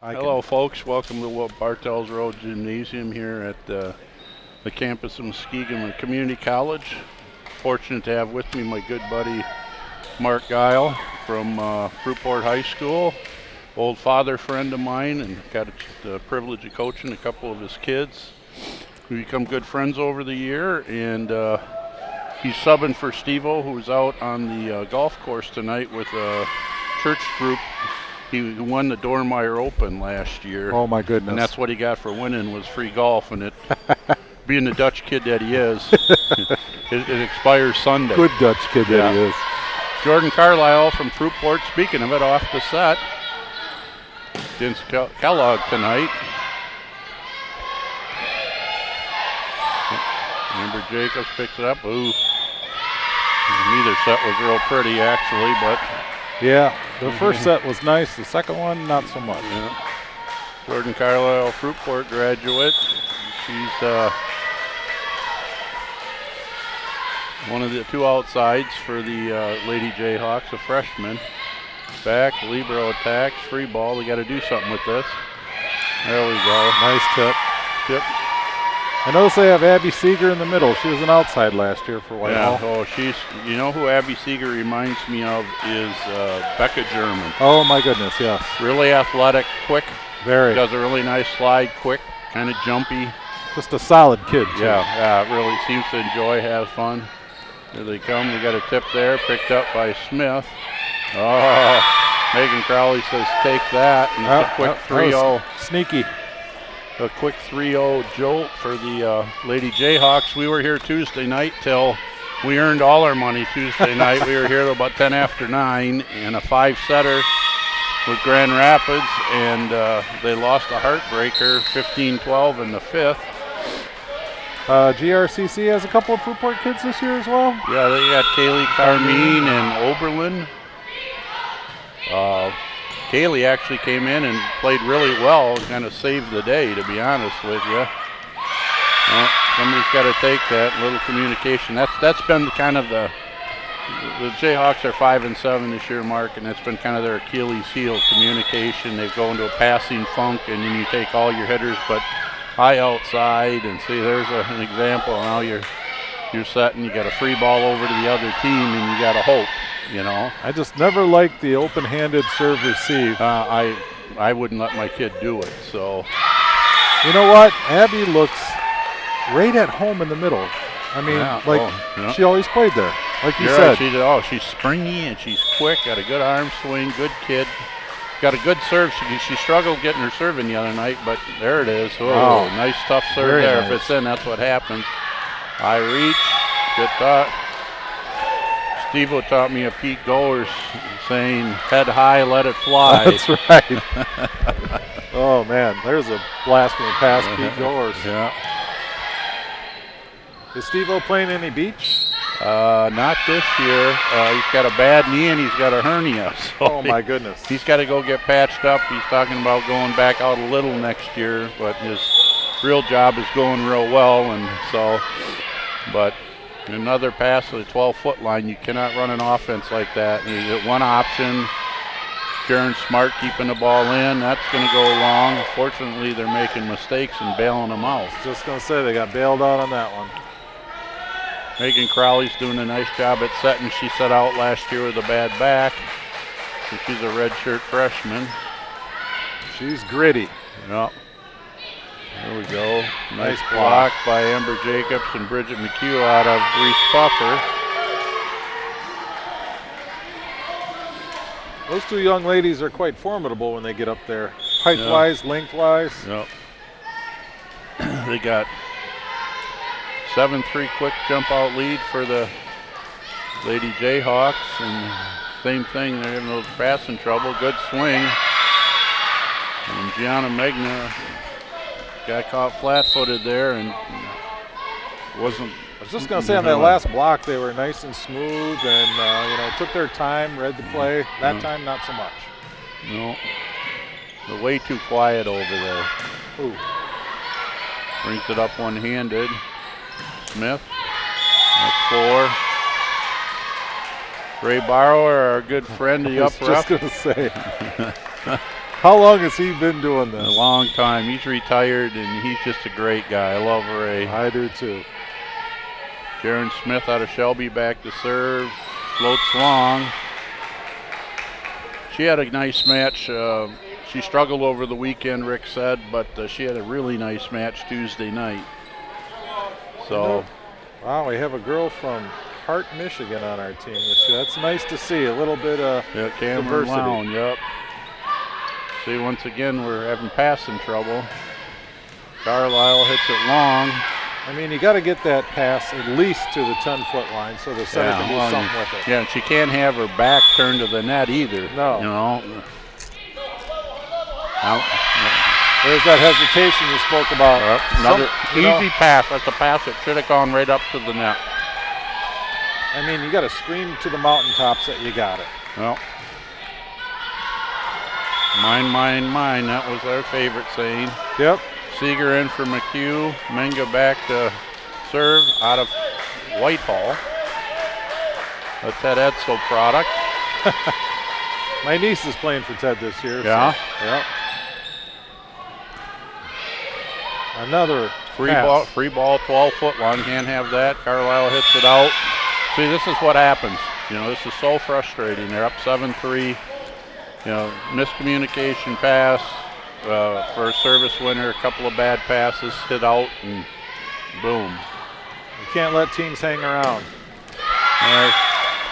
Hello, folks. Welcome to Bartels Road Gymnasium here at the campus of Muskegon Community College. Fortunate to have with me my good buddy Mark Guile from Fruitport High School, old father friend of mine, and got the privilege of coaching a couple of his kids. We become good friends over the year, and he's subbing for Steve-O, who's out on the golf course tonight with a church group. He won the Dormeyer Open last year. Oh my goodness! And that's what he got for winning, was free golf. And it, being the Dutch kid that he is, it expires Sunday. Good Dutch kid that he is. Jordan Carlisle from Fruitport. Speaking of it, off the set against Kellogg tonight. Amber Jacobs picks it up. Ooh, neither set was real pretty actually, but. Yeah, the first set was nice. The second one, not so much. Yeah. Jordan Carlisle, Fruitport graduate. She's one of the two outsides for the Lady Jayhawks, a freshman. Back, libero attacks, free ball. We got to do something with this. There we go. Nice tip. Tip. I notice they have Abby Seeger in the middle. She was an outside last year for Whitehall. Yeah, you know who Abby Seeger reminds me of is Becca German. Oh my goodness, yes. Really athletic, quick. Very. Does a really nice slide, quick, kind of jumpy. Just a solid kid, too. Yeah, really seems to enjoy, have fun. Here they come. We got a tip there, picked up by Smith. Oh, Megan Crowley says take that. And it's a quick 3-0. Sneaky. A quick 3-0 jolt for the Lady Jayhawks. We were here Tuesday night till we earned all our money Tuesday night. We were here till about 10 after 9, and a 5-setter with Grand Rapids, and they lost a heartbreaker 15-12 in the 5th. GRCC has a couple of Fruitport kids this year as well. Yeah, they got Kaylee Carmine and Oberlin. Kaylee actually came in and played really well and kind of saved the day, to be honest with you. Well, somebody's got to take that little communication. That's been kind of the Jayhawks are 5-7 this year, Mark, and that's been kind of their Achilles heel, communication. They go into a passing funk, and then you take all your hitters, but high outside, and see, there's an example. Now you're setting, you got a free ball over to the other team, and you got to hope. You know, I just never liked the open-handed serve receive. I wouldn't let my kid do it. So, you know what? Abby looks right at home in the middle. I mean, she always played there, like you said. Right. She's springy and she's quick. Got a good arm swing. Good kid. Got a good serve. She struggled getting her serve in the other night, but there it is. Oh, nice tough serve Very there. nice. If it's in, that's what happens. High reach. Good thought. Steve-O taught me a Pete Goers saying, head high, let it fly. That's right. Oh, man, there's a blasting pass, Pete Goers. Yeah. Is Steve-O playing any beach? Not this year. He's got a bad knee and he's got a hernia. So oh, my goodness. He's got to go get patched up. He's talking about going back out a little next year, but his real job is going real well. And so, but another pass to the 12-foot line, you cannot run an offense like that. You get one option. Jaron Smart keeping the ball in. That's going to go long. Fortunately, they're making mistakes and bailing them out. Just going to say they got bailed out on that one. Megan Crowley's doing a nice job at setting. She set out last year with a bad back. So she's a redshirt freshman. She's gritty. Yep. There we go. Nice block by Amber Jacobs and Bridget McHugh out of Reese Puffer. Those two young ladies are quite formidable when they get up there. Height-wise, length-wise. Yep. They got 7-3 quick jump out lead for the Lady Jayhawks, and same thing, they're having a little passing trouble. Good swing. And Gianna Megna got caught flat-footed there and wasn't. I was just going to say on that last block, they were nice and smooth and, took their time, read the play. That time, not so much. No. They're way too quiet over there. Ooh. Brings it up one-handed. Smith. That's 4. Ray Barrower, our good friend, the up I was just going to say. How long has he been doing this? A long time. He's retired, and he's just a great guy. I love Ray. I do too. Jaron Smith out of Shelby back to serve. Floats long. She had a nice match. She struggled over the weekend, Rick said, but she had a really nice match Tuesday night. So, wow, we have a girl from Hart, Michigan on our team this year. That's nice to see. A little bit of Cameron Lown, yep. See, once again, we're having passing trouble. Carlisle hits it long. I mean, you got to get that pass at least to the 10-foot line so the center can do something with it. Yeah, and she can't have her back turned to the net either. No. You know. Out. There's that hesitation you spoke about. Another easy pass. That's a pass that should have gone right up to the net. I mean, you got to scream to the mountaintops that you got it. Well, mine, mine, mine. That was our favorite saying. Yep. Seeger in for McHugh. Menga back to serve out of Whitehall. A Ted Edsel product. My niece is playing for Ted this year. Yeah. So, yep. Another free ball, 12-foot line. Can't have that. Carlisle hits it out. See, this is what happens. You know, this is so frustrating. They're up 7-3. You know, miscommunication pass for a service winner. A couple of bad passes, hit out, and boom. You can't let teams hang around.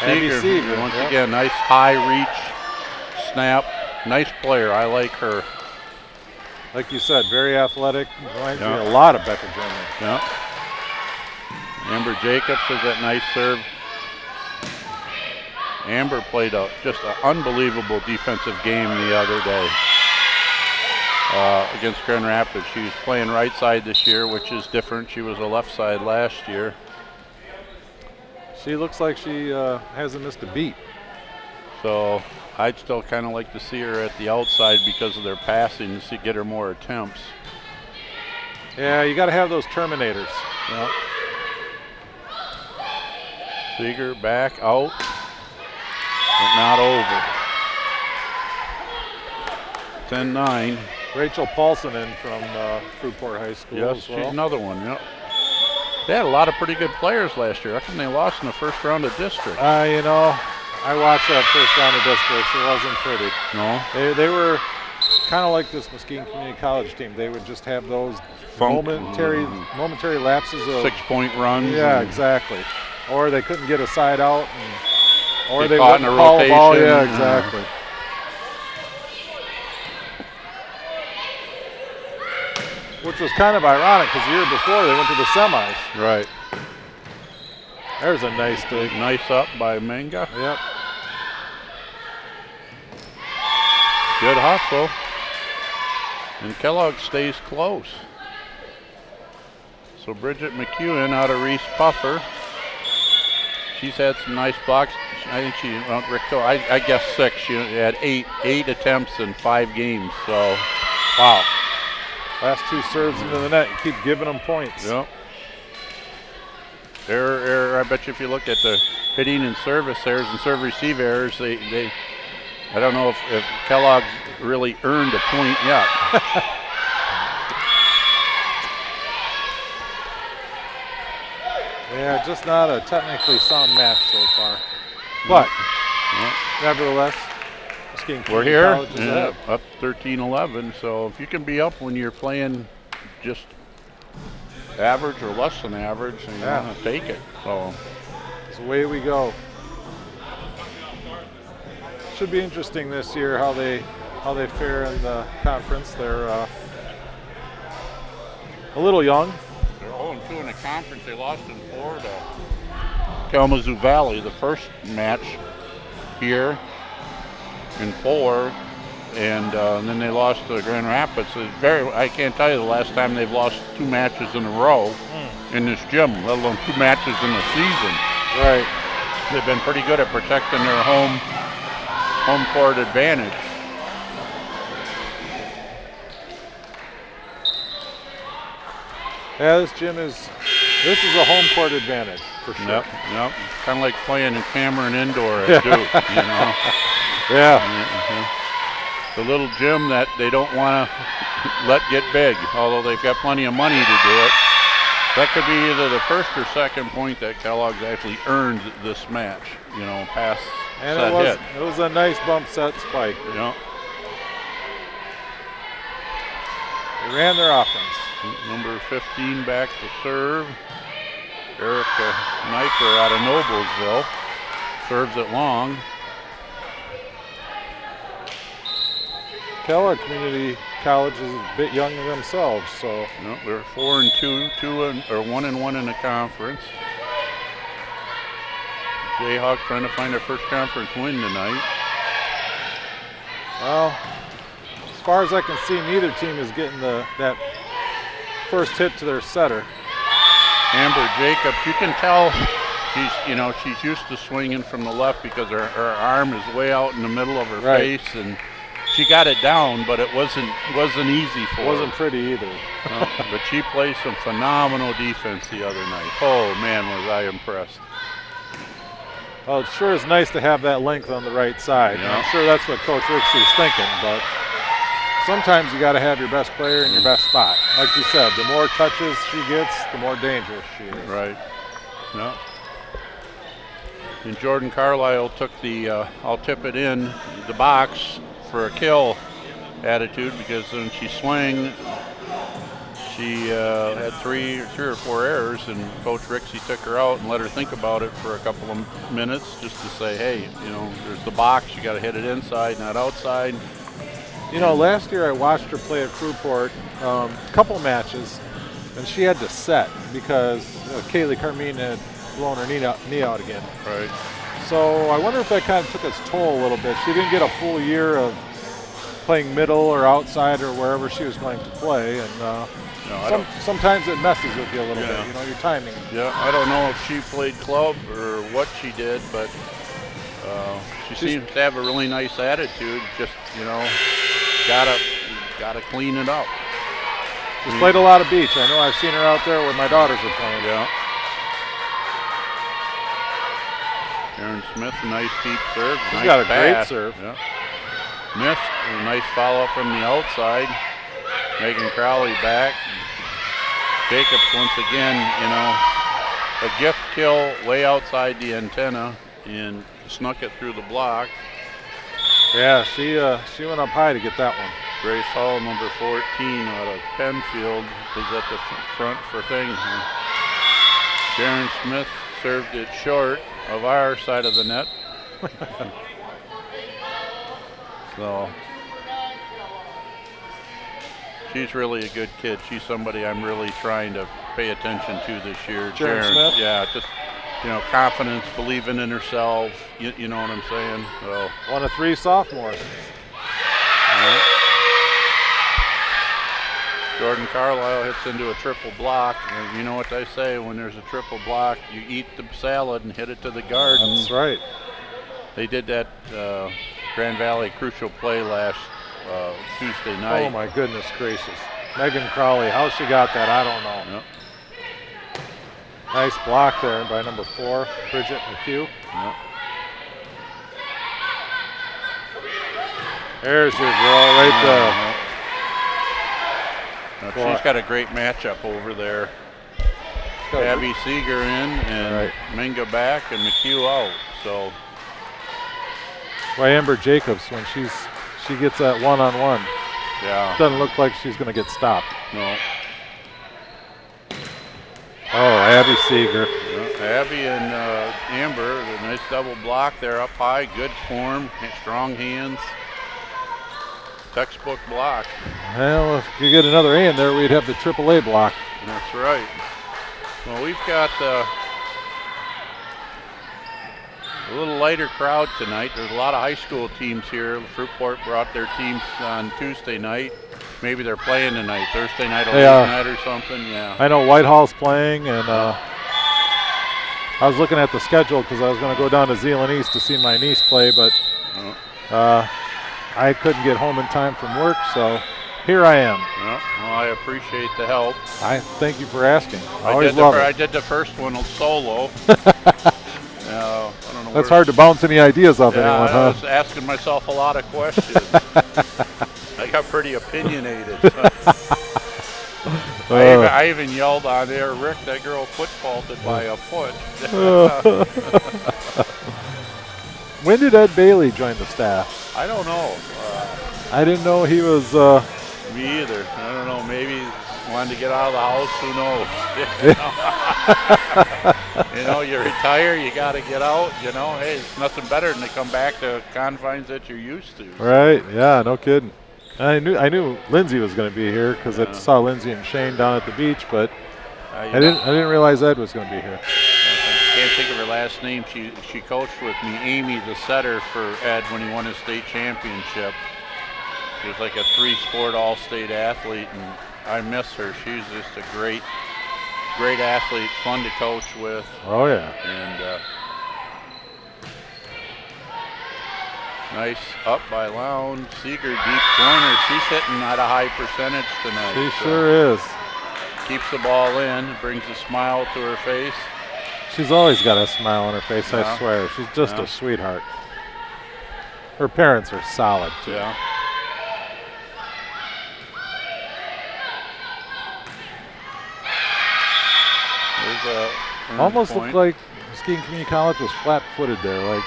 Seeger, once again, nice high reach snap. Nice player. I like her. Like you said, very athletic. Reminds me a lot of Becca German. Yeah. Amber Jacobs has that nice serve. Amber played just an unbelievable defensive game the other day against Grand Rapids. She was playing right side this year, which is different. She was a left side last year. She looks like she hasn't missed a beat. So I'd still kind of like to see her at the outside because of their passing to get her more attempts. Yeah, you got to have those terminators. Yep. Seeger back out, but not over. 10-9. Rachel Paulson in from Fruitport High School. Yes, as well. She's another one. Yep. They had a lot of pretty good players last year. How come they lost in the first round of district? You know, I watched that first round of districts. It wasn't pretty. No. They were kind of like this Muskegon Community College team. They would just have those momentary lapses of 6-point runs. Yeah, exactly. Or they couldn't get a side out, or they caught in wouldn't a call a ball. rotation. Yeah, exactly. Which was kind of ironic because the year before they went to the semis. Right. There's a nice dig. Nice up by Menga. Yep. Good hustle. And Kellogg stays close. So Bridget McEwen out of Reese Puffer. She's had some nice blocks. I think I guess 6. She had 8 attempts in 5 games. So, wow. Last 2 serves into the net. You keep giving them points. Yep. I bet you if you look at the hitting and service errors and serve receive errors, I don't know if Kellogg's really earned a point yet. Yeah, just not a technically sound match so far. But, nevertheless, we're here, up 13-11. So if you can be up when you're playing just average or less than average, and you want to take it. So it's the way we go. Should be interesting this year how they fare in the conference. They're a little young. They're 0-2 in the conference. They lost in Florida. Kalamazoo Valley, the first match here in 4, and then they lost to Grand Rapids. I can't tell you the last time they've lost 2 matches in a row in this gym, let alone 2 matches in the season. Right. They've been pretty good at protecting their home court advantage. Yeah, this is a home court advantage for sure. Yep. Kind of like playing in Cameron Indoor at Duke, you know. Yeah. the little gym that they don't want to let get big, although they've got plenty of money to do it. That could be either the first or second point that Kellogg's actually earned this match, you know, pass and set hit. It was a nice bump set spike. Yeah. They ran their offense. Number 15 back to serve. Erica Kniper out of Noblesville serves it long. Kellogg Community College is a bit young themselves, so No, they're 4-2, 1-1 in the conference. Jayhawk trying to find their first conference win tonight. well, as far as I can see, neither team is getting that first hit to their setter. Amber Jacobs, you can tell she's used to swinging from the left because her arm is way out in the middle of her face, and she got it down, but it wasn't easy for her. It wasn't pretty either. No, but she played some phenomenal defense the other night. Oh man, was I impressed. Well, it sure is nice to have that length on the right side. Yeah. I'm sure that's what Coach Rixey's thinking, but sometimes you got to have your best player in your best spot. Like you said, the more touches she gets, the more dangerous she is. Right. No. And Jordan Carlisle took the I'll tip it in the box for a kill attitude, because when she swung, she had three or four errors, and Coach Rixey took her out and let her think about it for a couple of minutes just to say, hey, there's the box, you got to hit it inside, not outside. Last year I watched her play at Fruitport a couple matches, and she had to set because Kaylee Carmine had blown her knee out again. Right. So I wonder if that kind of took its toll a little bit. She didn't get a full year of playing middle or outside or wherever she was going to play, and sometimes it messes with you a little bit, your timing. Yeah, I don't know if she played club or what she did, but she seems to have a really nice attitude. Just gotta clean it up. She's played a lot of beach. I know I've seen her out there where my daughters are playing. Yeah. Aaron Smith, nice deep serve. She's got a great serve. Yeah. Missed. A nice follow-up from the outside. Megan Crowley back. Jacobs once again, a gift kill way outside the antenna and snuck it through the block. Yeah, she went up high to get that one. Grace Hall, number 14 out of Penfield, is at the front for things. Sharon Smith served it short of our side of the net. So she's really a good kid. She's somebody I'm really trying to pay attention to this year. Sharon Smith? Yeah, just confidence, believing in herself. You know what I'm saying? So, one of 3 sophomores. Yeah. Jordan Carlisle hits into a triple block. And you know what they say, when there's a triple block, you eat the salad and hit it to the garden. That's right. They did that Grand Valley crucial play last Tuesday night. Oh my goodness gracious. Megan Crowley, how she got that, I don't know. Yep. Nice block there by number 4, Bridget McHugh. Yep. There's your girl right there. Now, she's got a great matchup over there. Abby Seeger in and Minga back and McHugh out. So, Amber Jacobs, when she gets that one-on-one, doesn't look like she's going to get stopped. No. Oh, Abby Seeger. Yeah, Abby and Amber, a nice double block there up high, good form, strong hands. Textbook block. Well, if you get another A in there, we'd have the AAA block. That's right. Well, we've got a little lighter crowd tonight. There's a lot of high school teams here. Fruitport brought their teams on Tuesday night. Maybe they're playing tonight, Thursday night or night or something. Yeah. I know Whitehall's playing, and I was looking at the schedule because I was going to go down to Zeeland East to see my niece play, but I couldn't get home in time from work, so here I am. Well, I appreciate the help. I thank you for asking. I did the first one solo. I don't know That's hard to bounce any ideas off anyone, I huh? was asking myself a lot of questions. I got pretty opinionated. I even yelled on there, Rick, that girl foot faulted by a foot. When did Ed Bailey join the staff? I don't know. I didn't know he was. Me either. I don't know. Maybe he wanted to get out of the house. Who knows? You know, you retire, you got to get out. You know, hey, it's nothing better than to come back to confines that you're used to. Right. Yeah. No kidding. I knew Lindsay was going to be here because I saw Lindsay and Shane down at the beach, but I didn't realize Ed was going to be here. I can't think of her last name. She coached with me, Amy, the setter for Ed when he won his state championship. She was like a 3-sport all-state athlete, and I miss her. She's just a great athlete, fun to coach with. Oh yeah. And nice up by Lowndes. Seeger, deep corner. She's hitting at a high percentage tonight. She sure is. Keeps the ball in, brings a smile to her face. She's always got a smile on her face, Yeah. I swear. She's just a sweetheart. Her parents are solid, too. Yeah. Almost looked like Muskegon Community College was flat-footed there. Like,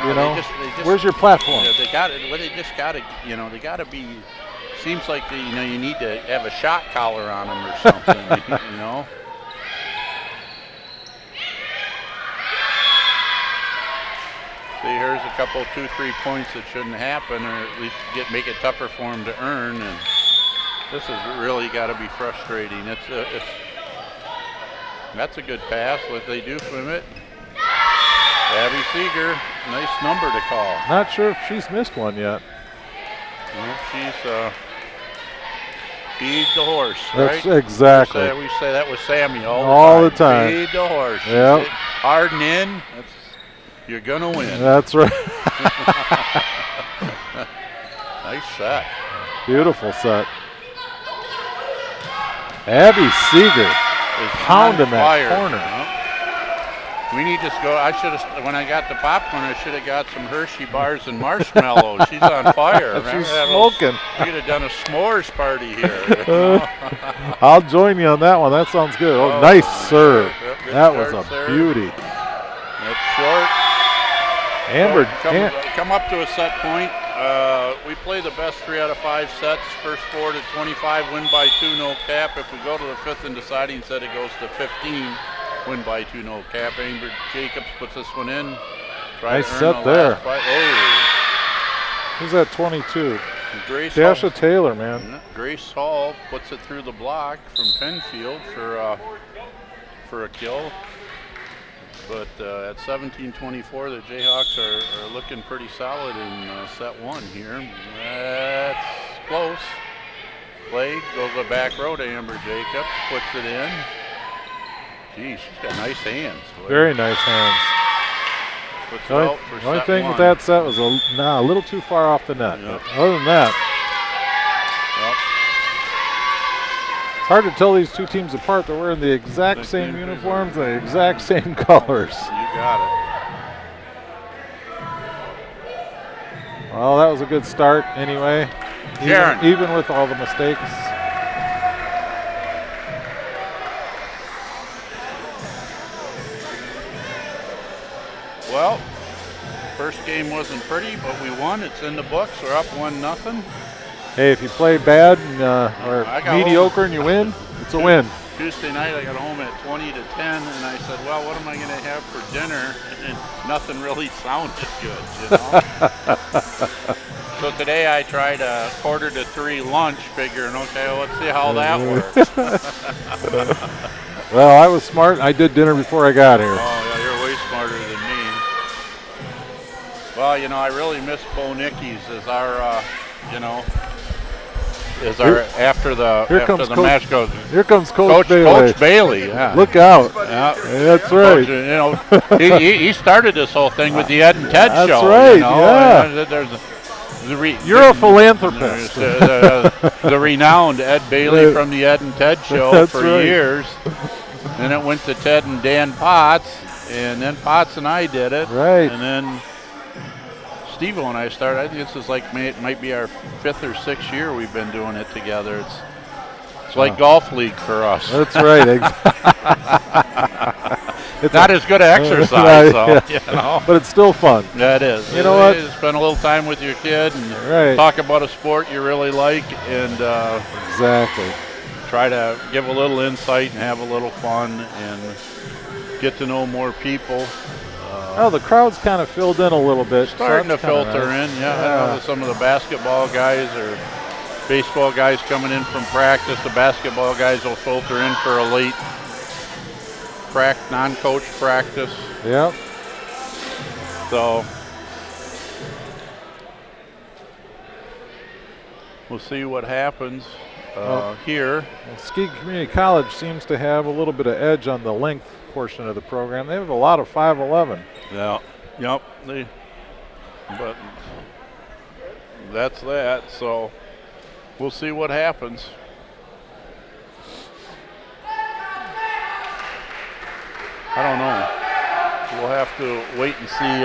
you know, they just, where's your platform? Yeah, they got it. Well, they just got to, you know, they got to be. Seems like you need to have a shot collar on them or something. You know. See, here's a couple, 2-3 points that shouldn't happen, or at least make it tougher for them to earn. And this has really got to be frustrating. That's a good pass. What they do from it. Abby Seeger, nice number to call. Not sure if she's missed one yet. Well, she's feed the horse, That's right? exactly. We say that with Sammy all the time. Feed the horse. Yep. Hard and in. You're gonna win. That's right. Nice set. Beautiful set. Abby Seeger is pounding that corner. Huh? We need to go. I should have, when I got the popcorn, I should have got some Hershey bars and marshmallows. She's on fire. She's smoking. We could have done a s'mores party here. I'll join you on that one. That sounds good. Oh, nice serve. That was a beauty. That's short. Amber, come up to a set point. We play the best 3 out of 5 sets. First 4 to 25, win by 2, no cap. If we go to the 5th and deciding set, it goes to 15. Win by 2, no cap. Amber Jacobs puts this one in. Nice set there. Oh. Who's that 22? Grace Dasha Hall. Taylor, man. Grace Hall puts it through the block from Penfield for a kill. But at 17-24, the Jayhawks are looking pretty solid in set 1 here. That's close. Play goes the back row to Amber Jacobs, puts it in. Geez, she's got nice hands. Boy. Very nice hands. Puts The it out for only set thing 1. with that set was a little too far off the net. Yep. But other than that, it's hard to tell these two teams apart. They're wearing the exact same uniforms and the exact same colors. You got it. Well, that was a good start anyway, even with all the mistakes. Well, first game wasn't pretty, but we won. It's in the books. We're up 1-0. Hey, if you play bad or mediocre and you win, it's a win. Tuesday night I got home at 20 to 10, and I said, well, what am I going to have for dinner? And nothing really sounded good, you know? So today I tried a 2:45 lunch, figuring, okay, well, let's see how that works. Well, I was smart. I did dinner before I got here. Oh, yeah, you're way smarter than me. Well, you know, I really miss Bo Nickies as our, after the match goes. Here comes Coach Bailey. Coach Bailey, yeah. Look out. Yeah. That's right. Coach, you know, he started this whole thing with the Ed and Ted show. That's right, you know? Yeah. You're a philanthropist. The renowned Ed Bailey from the Ed and Ted show for years. Then it went to Ted and Dan Potts. and then Potts and I did it. Right. And then Steve-O and I started. I think this is like, it might be our 5th or 6th year we've been doing it together. It's like golf league for us. That's right. It's not as good an exercise, though. You know? But it's still fun. Yeah, it is. You know what? Spend a little time with your kid and talk about a sport you really like, and exactly. Try to give a little insight and have a little fun and get to know more people. The crowd's kind of filled in a little bit. Starting to filter in, I know some of the basketball guys or baseball guys coming in from practice. The basketball guys will filter in for a late non-coach practice. Yep. So we'll see what happens here. Well, Muskegon Community College seems to have a little bit of edge on the length portion of the program. They have a lot of 5'11". Yeah. Yep. But that's that. So we'll see what happens. I don't know. We'll have to wait and see.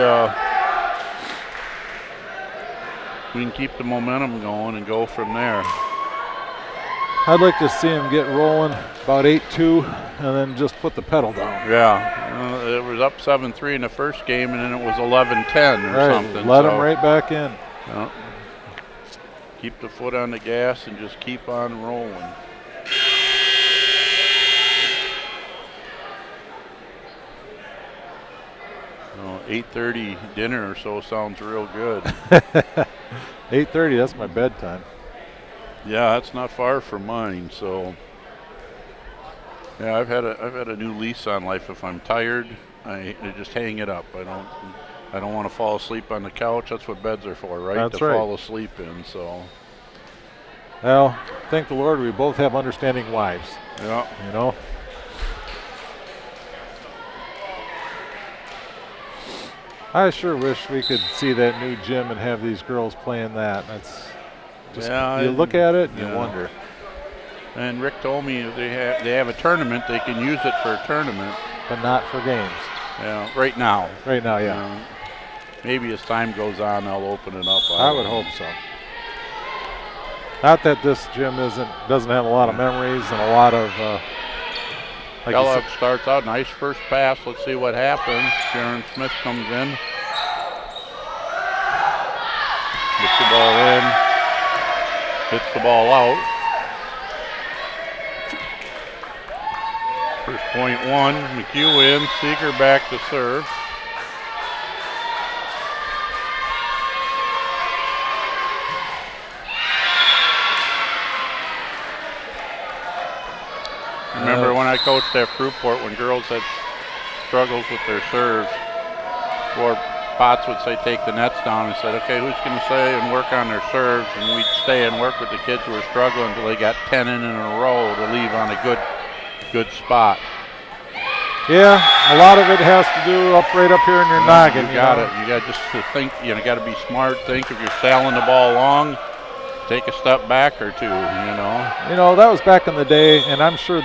We can keep the momentum going and go from there. I'd like to see him get rolling about 8-2 and then just put the pedal down. Yeah. It was up 7-3 in the first game, and then it was 11-10 or something. Let him right back in. Yeah. Keep the foot on the gas and just keep on rolling. Oh, 8:30 dinner or so sounds real good. 8:30, that's my bedtime. Yeah, that's not far from mine. So, yeah, I've had a new lease on life. If I'm tired, I just hang it up. I don't want to fall asleep on the couch. That's what beds are for, right? That's to right. fall asleep in. So, well, thank the Lord we both have understanding wives. yeah, you know. I sure wish we could see that new gym and have these girls playing that. That's just, you look at it and you wonder. And Rick told me they have a tournament. They can use it for a tournament, but not for games. Yeah, right now. Right now, yeah. Maybe as time goes on, they'll open it up. I would hope so. Not that this gym doesn't have a lot of memories and a lot of. Like Kellogg starts out, nice first pass. Let's see what happens. Sharon Smith comes in. Gets the ball in. Hits the ball out. First point one. McHugh in. Seeger back to serve. Remember when I coached at Fruitport, when girls had struggles with their serves, or Potts would say, take the nets down, and said, okay, who's going to stay and work on their serves? And we'd stay and work with the kids who were struggling until they got 10 in a row to leave on a good spot. Yeah, a lot of it has to do right up here in your noggin. You got it. You got just to think. You got to be smart. Think if you're sailing the ball long, take a step back or two. You know that was back in the day, and I'm sure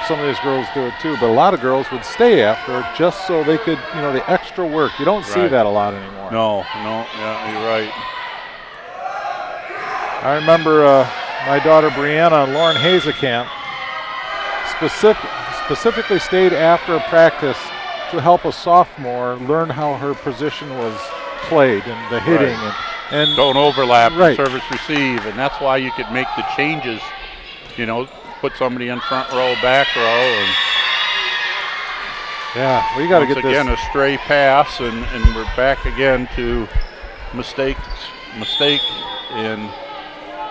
some of these girls do it too. But a lot of girls would stay after just so they could, the extra work. You don't see that a lot anymore. No, yeah, you're right. I remember my daughter Brianna and Lauren Hazekamp specifically stayed after a practice to help a sophomore learn how her position was played and the hitting and don't overlap, service receive, and that's why you could make the changes. Put somebody in front row, back row, and we got to get this again a stray pass, and we're back again to mistake in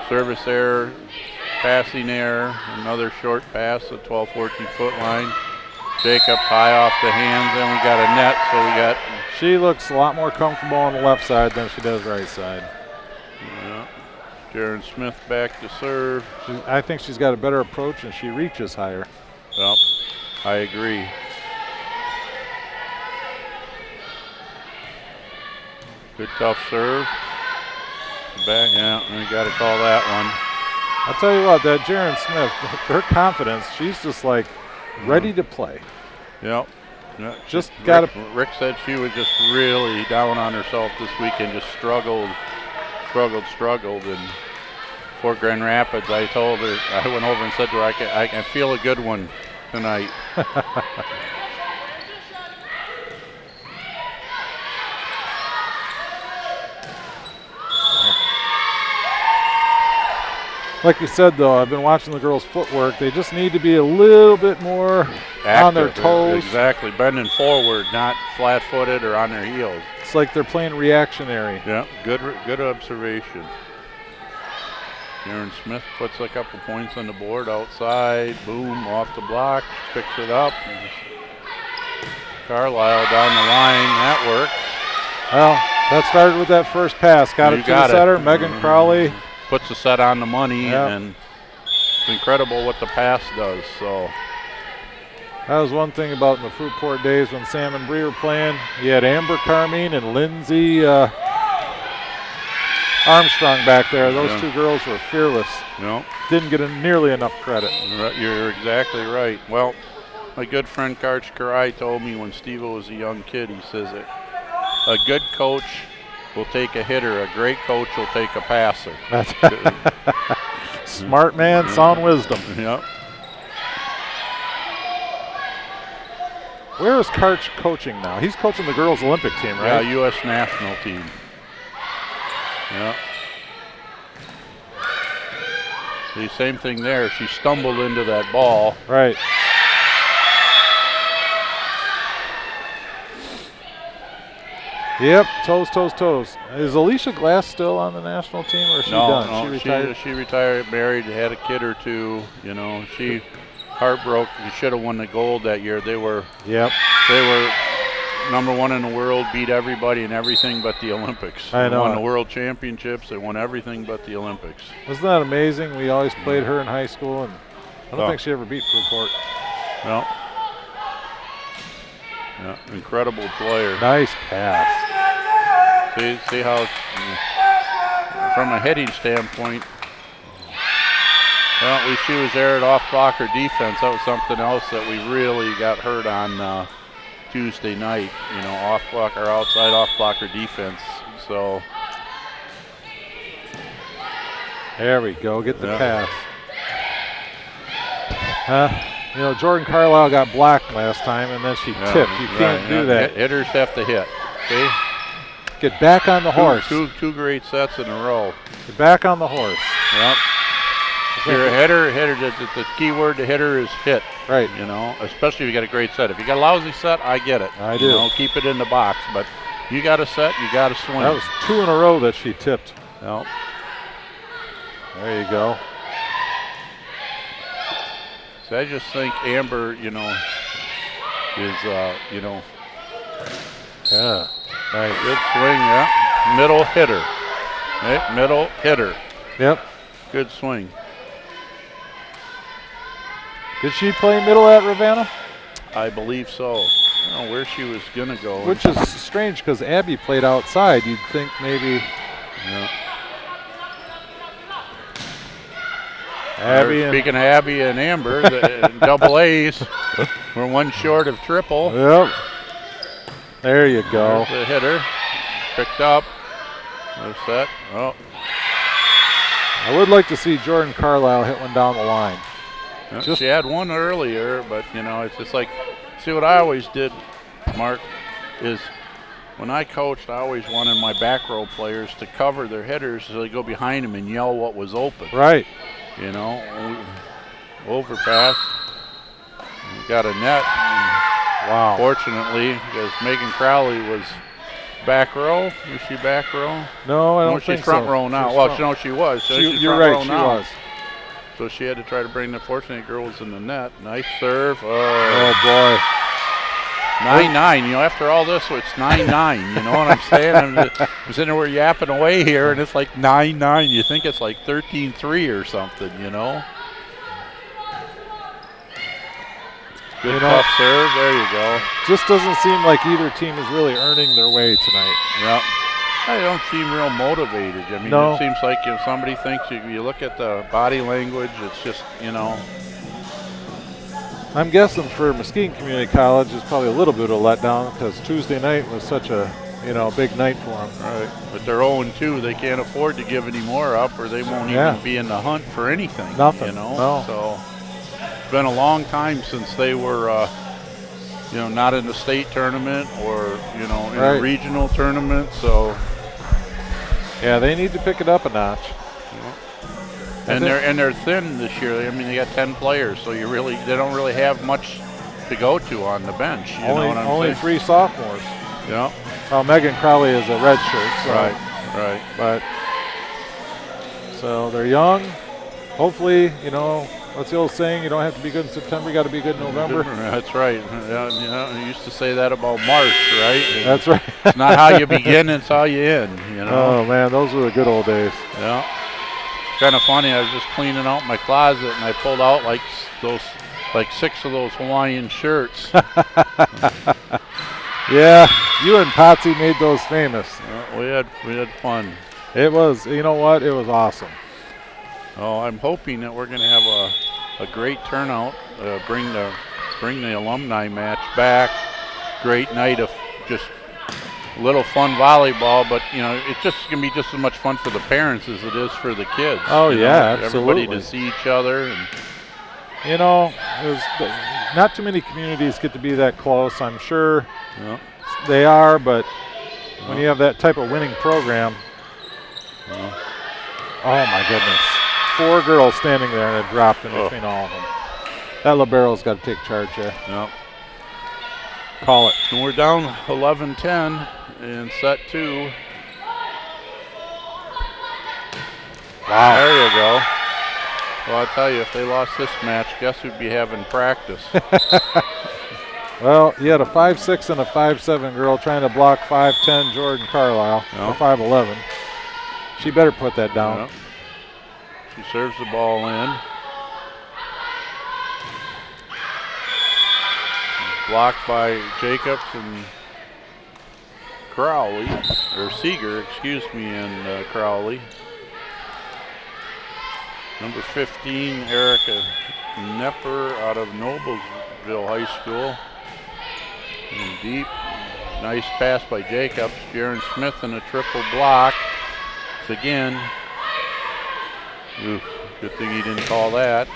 service error. Passing error, another short pass at 12-14 foot line. Jacobs high off the hands, and we got a net, so She looks a lot more comfortable on the left side than she does right side. Yeah. Sharon Smith back to serve. I think she's got a better approach, and she reaches higher. Well, I agree. Good tough serve. Back, we got to call that one. I'll tell you what, that Jaren Smith, her confidence, she's just like ready to play. Yep. Yeah, Just got to. Rick said she was just really down on herself this weekend, just struggled. And for Grand Rapids, I told her, I went over and said to her, I can feel a good one tonight. Like you said, though, I've been watching the girls' footwork. They just need to be a little bit more active, on their toes. Exactly, bending forward, not flat-footed or on their heels. It's like they're playing reactionary. Yeah, good observation. Aaron Smith puts a couple points on the board outside. Boom, off the block, picks it up. Carlisle down the line, that works. Well, that started with that first pass. Got it to the setter, Megan Crowley. Puts the set on the money, yep. And it's incredible what the pass does. So that was one thing about in the Fruitport days when Sam and Bree were playing. You had Amber Carmine and Lindsay Armstrong back there. Those two girls were fearless. No. Didn't get nearly enough credit. You're exactly right. Well, my good friend Karch Karai told me when Steve was a young kid, he says that a good coach will take a hitter, a great coach will take a passer. Smart man, sound wisdom. Yep. Where is Karch coaching now? He's coaching the girls' Olympic team, right? Yeah, U.S. national team. Yeah. See, same thing there. She stumbled into that ball. Right. Yep, toes. Is Alicia Glass still on the national team, or is she done? No, she retired. She retired, married, had a kid or two. You know, she heartbroken. She should have won the gold that year. They were. Yep. They were #1 in the world, beat everybody in everything but the Olympics. I know. They won the World Championships. They won everything but the Olympics. Wasn't that amazing? We always played her in high school, and I don't think she ever beat Fruitport. No. Yeah, incredible player. Nice pass. See how, from a hitting standpoint, well, at least she was there at off-blocker defense. That was something else that we really got hurt on Tuesday night. You know, off-blocker, outside off-blocker defense. So there we go. Get the pass. You know, Jordan Carlisle got blocked last time, and then she tipped. You can't do that. Hitters have to hit. See? Get back on the horse. Two great sets in a row. Get back on the horse. Yep. If you're a hitter, the key word to hitter is hit. Right. You know, especially if you got a great set. If you got a lousy set, I get it. I do. You know, keep it in the box. But you got a set, you got to swing. That was 2 in a row that she tipped. Yep. There you go. So I just think Amber, you know, is, you know. Yeah. Nice. Good swing, yeah. Middle hitter. Okay, middle hitter. Yep. Good swing. Did she play middle at Ravenna? I believe so. I don't know where she was going to go. Which is strange because Abby played outside. You'd think maybe. Yeah. Abby Speaking of Abby and Amber, the double A's, we're one short of triple. Yep. There you go. There's the hitter. Picked up. No set. Oh. I would like to see Jordan Carlisle hit one down the line. She had one earlier, but, you know, it's just like, see what I always did, Mark, is when I coached, I always wanted my back row players to cover their hitters so they go behind them and yell what was open. Right. You know, overpass. We got a net. Wow. Fortunately, because Megan Crowley was back row. Was she back row? No, I don't think she's front so. row now. She's Well, front. no, she was. So she's you're front right, row she now. was. So she had to try to bring the Fortunate girls in the net. Nice serve. Oh boy. 9-9. You know, after all this, it's 9-9. You know what I'm saying? I'm sitting there, we're yapping away here, and it's like 9-9. You think it's like 13-3 or something, you know? Good tough serve. There you go. Just doesn't seem like either team is really earning their way tonight. Yep. They don't seem real motivated. I mean, no. It seems like if somebody thinks, you look at the body language, it's just, you know. I'm guessing for Muskegon Community College, it's probably a little bit of a letdown because Tuesday night was such a big night for them. Right, but they're 0-2. They can't afford to give any more up, or they won't even be in the hunt for anything. Nothing. You know, no. So it's been a long time since they were, not in the state tournament or in a regional tournament. So yeah, they need to pick it up a notch. And they're thin this year. I mean, they got 10 players, so they don't really have much to go to on the bench. You know what I'm only saying? 3 sophomores. Yeah. Well, Megan Crowley is a red shirt. So, right. But so they're young. Hopefully, what's the old saying? You don't have to be good in September. You got to be good in November. That's right. Yeah, you used to say that about March, right? That's right. It's not how you begin; it's how you end. Oh man, those were the good old days. Yeah. Kind of funny. I was just cleaning out my closet and I pulled out like 6 of those Hawaiian shirts. Yeah, you and Potsy made those famous. We had fun. It was, you know what? It was awesome. Oh, I'm hoping that we're going to have a great turnout. Bring the alumni match back. Great night of just a little fun volleyball, but it's just going to be just as much fun for the parents as it is for the kids. Oh yeah, absolutely. Everybody to see each other, and it was not too many communities get to be that close. I'm sure they are, but when you have that type of winning program, oh my goodness, 4 girls standing there and it dropped in between all of them. That libero's got to take charge there. Yep. Call it. And we're down 11-10 in set 2. Wow. There you go. Well, I'll tell you, if they lost this match, guess who'd be having practice? Well, you had a 5'6" and a 5'7" girl trying to block 5'10" Jordan Carlisle, or 5'11". She better put that down. Yep. She serves the ball in. Blocked by Jacobs and Crowley, or Seeger, excuse me, and Crowley. Number 15, Erica Nepper out of Noblesville High School. And deep, nice pass by Jacobs. Jaron Smith in a triple block. It's again. Oof, good thing he didn't call that.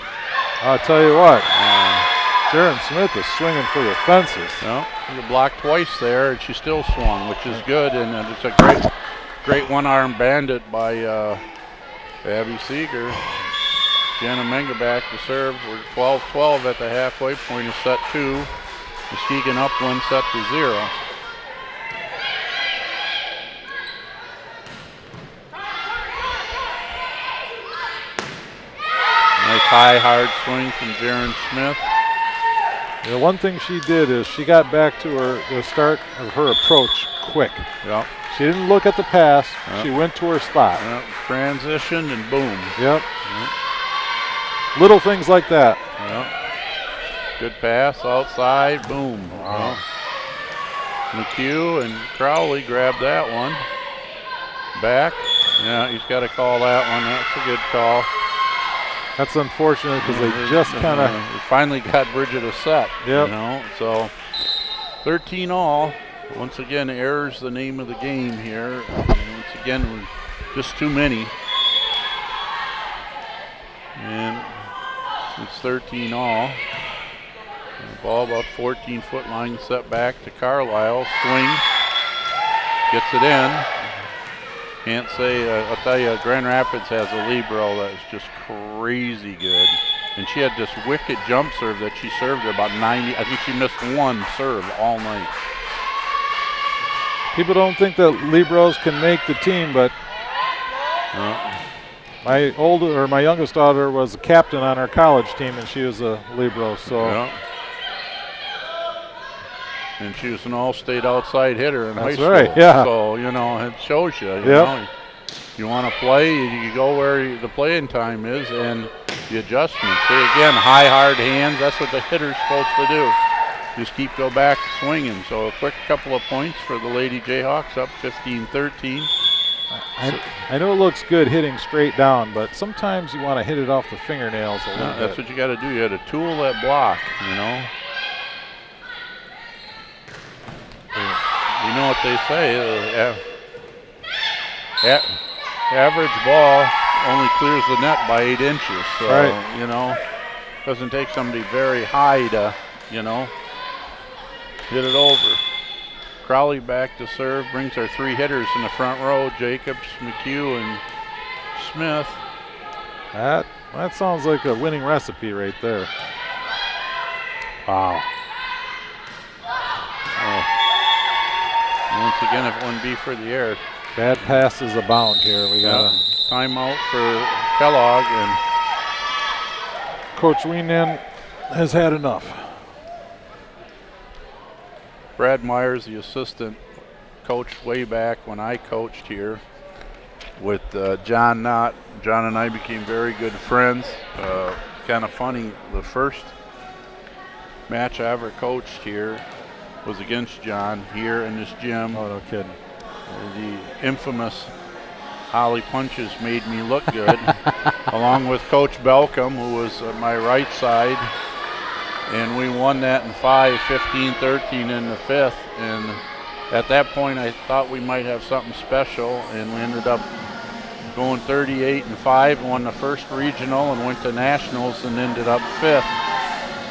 I'll tell you what. Jaron Smith is swinging for the fences. No, he blocked twice there, and she still swung, which is good. And it's a great one-arm bandit by Abby Seeger. Jenna Menga back to serve. We're 12-12 at the halfway point of set 2. Muskegon up 1-0. Nice high, hard swing from Jaron Smith. The one thing she did is she got back to the start of her approach quick. Yep. She didn't look at the pass. Yep. She went to her spot. Yep. Transitioned and boom. Yep. Little things like that. Yep. Good pass outside. Boom. Wow. McHugh and Crowley grabbed that one. Back. Yeah, he's got to call that one. That's a good call. That's unfortunate because they just kind of finally got Bridget a set. Yep. So 13 all. Once again, errors the name of the game here. Once again, just too many. And it's 13 all. And the ball about 14-foot line, set back to Carlisle. Swing. Gets it in. Can't say, I'll tell you, Grand Rapids has a libero that is just crazy good. And she had this wicked jump serve that she served at about 90. I think she missed one serve all night. People don't think that liberos can make the team, but my youngest daughter was a captain on our college team, and she was a libero. So. Yeah. And she was an all-state outside hitter in high school. That's right, yeah. So, it shows you. You know, you want to play, you go where the playing time is and the adjustments. See, again, high, hard hands. That's what the hitter's supposed to do. Just go back swinging. So a quick couple of points for the Lady Jayhawks, up 15-13. I know it looks good hitting straight down, but sometimes you want to hit it off the fingernails a little bit. That's what you got to do. You got to tool that block, you know. You know what they say, average ball only clears the net by 8 inches. So, right. You know, doesn't take somebody very high to, you know, hit it over. Crowley back to serve, brings our 3 hitters in the front row, Jacobs, McHugh, and Smith. That sounds like a winning recipe right there. Wow. Oh. Once again, if it wouldn't be for the air. Bad passes abound here. We got a timeout for Kellogg, and Coach Weenan has had enough. Brad Myers, the assistant, coached way back when I coached here with John Knott. John and I became very good friends. Kind of funny, the first match I ever coached here was against John here in this gym. Oh, no kidding. The infamous Holly Punches made me look good, along with Coach Belcom, who was on my right side. And we won that in 5, 15-13 in the 5th. And at that point, I thought we might have something special, and we ended up going 38-5, won the first regional, and went to nationals, and ended up 5th.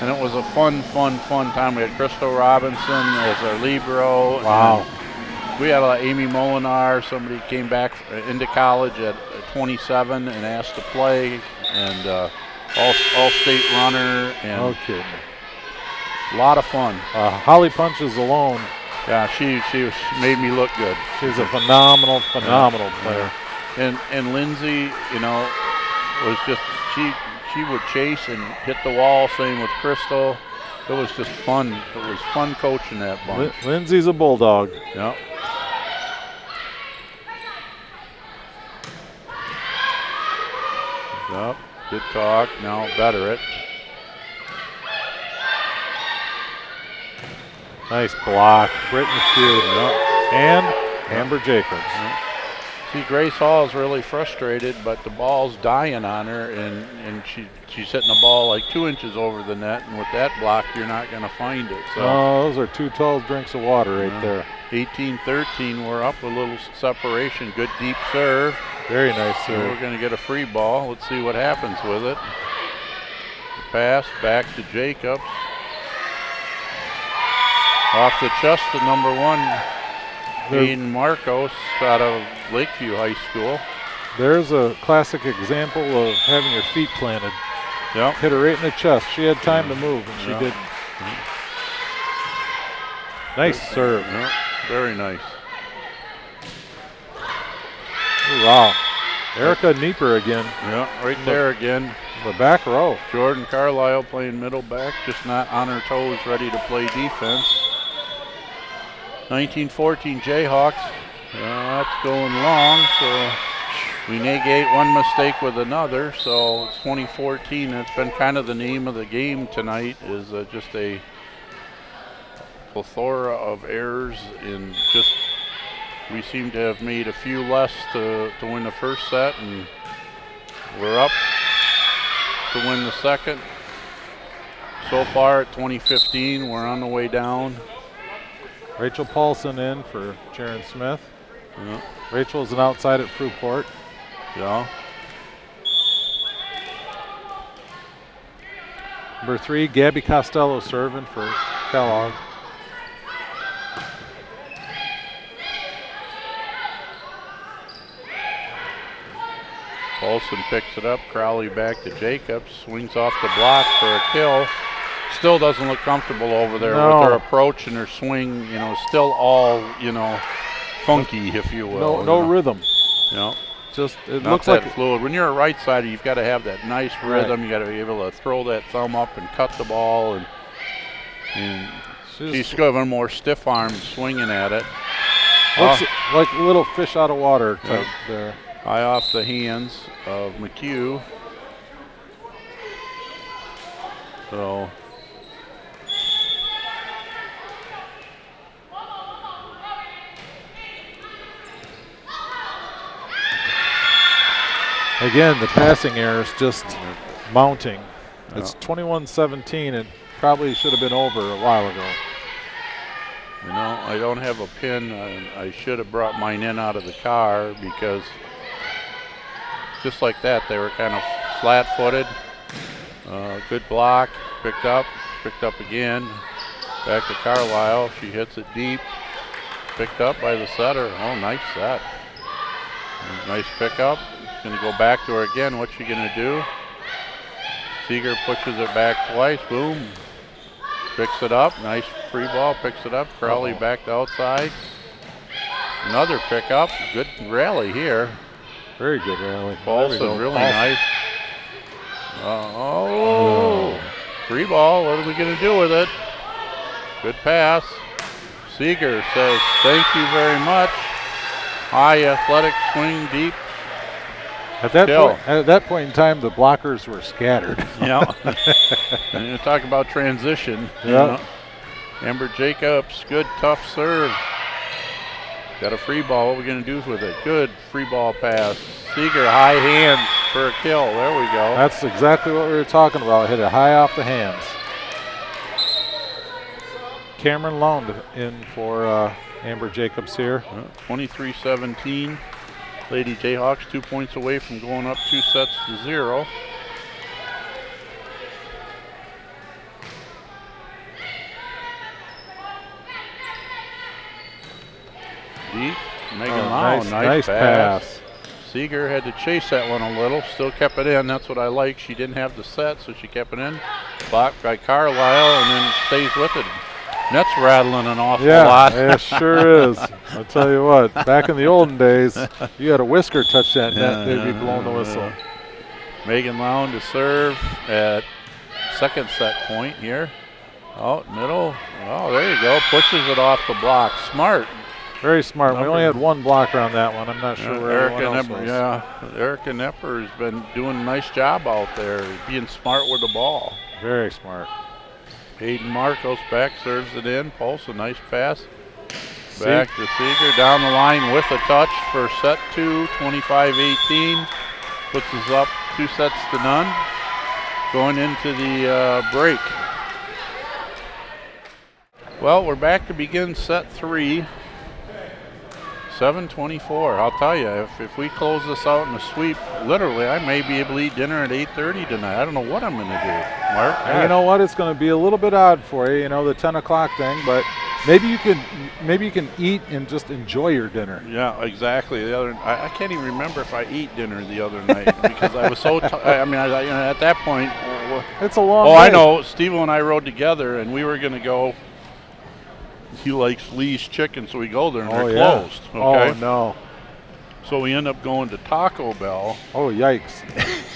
And it was a fun time. We had Crystal Robinson as our libero. Wow. We had Amy Molinar. Somebody came back into college at 27 and asked to play, and all-state runner. And okay. A lot of fun. Holly Punches alone. Yeah, she made me look good. She's a phenomenal player. And Lindsay, you know, was just she would chase and hit the wall. Same with Crystal. It was just fun. It was fun coaching that bunch. Lindsay's a bulldog. Yep. Yep. Good talk. Now better it. Nice block. Brittany Pugh. Yep. And Amber Jacobs. Yep. See, Grace Hall is really frustrated, but the ball's dying on her, and she's hitting the ball like 2 inches over the net, and with that block, you're not going to find it. So those are 2 tall drinks of water right there. 18-13, we're up a little separation. Good deep serve. Very nice serve. We're going to get a free ball. Let's see what happens with it. Pass back to Jacobs. Off the chest to number 1. Aiden Marcos out of Lakeview High School. There's a classic example of having your feet planted. Yep. Hit her right in the chest. She had time to move, and she didn't. Nice serve. Yep. Very nice. Ooh, wow. Erica Nieper again. Yeah, right there again. The back row. Jordan Carlisle playing middle back, just not on her toes, ready to play defense. 1914 Jayhawks. That's going long, so we negate one mistake with another. So it's 2014. It's been kind of the name of the game tonight, is just a plethora of errors. In just we seem to have made a few less to win the first set, and we're up to win the second. So far at 2015, we're on the way down. Rachel Paulson in for Sharon Smith. Yeah. Rachel's an outside at Fruitport. Yeah. Number 3, Gabby Costello serving for Kellogg. Paulson picks it up. Crowley back to Jacobs. Swings off the block for a kill. Still doesn't look comfortable over there with her approach and her swing. You know, still all, you know, funky, if you will. No rhythm. You know, just it not looks that like fluid. When you're a right sider, you've got to have that nice rhythm. You got to be able to throw that thumb up and cut the ball, and she's got more stiff arm swinging at it. Looks like a little fish out of water type there. High off the hands of McHugh. So Again, the passing error is just mounting. It's 21-17. It probably should have been over a while ago. You know, I don't have a pin. I should have brought mine in out of the car because just like that, they were kind of flat-footed. Good block, picked up again. Back to Carlisle. She hits it deep. Picked up by the setter. Oh, nice set. Nice pickup. Going to go back to her again. What's she going to do? Seeger pushes it back twice. Boom. Picks it up. Nice free ball. Picks it up. Crowley back to outside. Another pickup. Good rally here. Very good rally. Paulson, really nice. Free ball. What are we going to do with it? Good pass. Seeger says, "Thank you very much." High athletic swing, deep. At that point in time, the blockers were scattered. Yeah. And you talk about transition. Yeah. You know. Amber Jacobs, good tough serve. Got a free ball. What are we going to do with it? Good free ball pass. Seeger, high hands for a kill. There we go. That's exactly what we were talking about. Hit it high off the hands. Cameron Lound in for Amber Jacobs here. 23-17. Lady Jayhawks 2 points away from going up 2-0. Deep. Megan Lau, nice pass. Seeger had to chase that one a little. Still kept it in. That's what I like. She didn't have the set, so she kept it in. Blocked by Carlisle and then stays with it. Net's rattling an awful lot. Yeah, it sure is. I'll tell you what, back in the olden days, you had a whisker touch that net, they'd be blowing the whistle. Megan Lound to serve at second set point here. Out middle. Oh, there you go. Pushes it off the block. Smart. Very smart. We only had one blocker on that one. I'm not sure where everyone else was. Yeah, Erica Nepper has been doing a nice job out there, being smart with the ball. Very smart. Hayden Marcos back, serves it in. Pulse, a nice pass. Back to Seeger, down the line with a touch for set 2, 25-18. Puts us up 2-0. Going into the break. Well, we're back to begin set 3. 7:24. I'll tell you, if we close this out in a sweep, literally, I may be able to eat dinner at 8:30 tonight. I don't know what I'm going to do, Mark. And you know what? It's going to be a little bit odd for you, the 10 o'clock thing, but maybe you can eat and just enjoy your dinner. Yeah, exactly. I can't even remember if I ate dinner the other night because I was so. At that point, it's a long. I know. Steve and I rode together, and we were going to go. He likes Lee's Chicken, so we go there and they're closed. Okay? Oh, no. So we end up going to Taco Bell. Oh, yikes.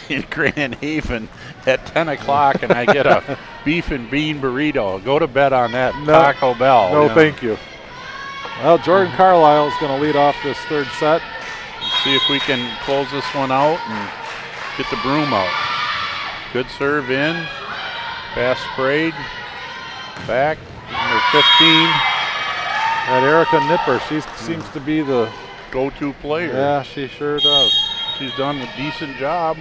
In Grand Haven at 10 o'clock, and I get a beef and bean burrito. Go to bed on that Taco Bell. No, thank you. Well, Jordan Carlisle is going to lead off this third set. Let's see if we can close this one out and get the broom out. Good serve in. Pass sprayed. Back. Number 15. That Erica Nipper, she seems to be the go-to player. Yeah, she sure does. She's done a decent job.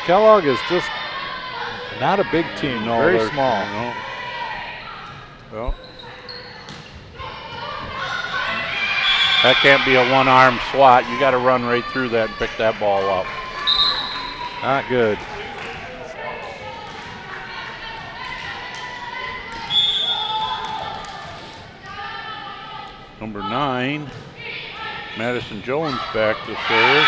Kellogg is just not a big team, very small. No. Well, that can't be a one-arm swat. You got to run right through that and pick that ball up. Not good. Number 9, Madison Jones back to serve.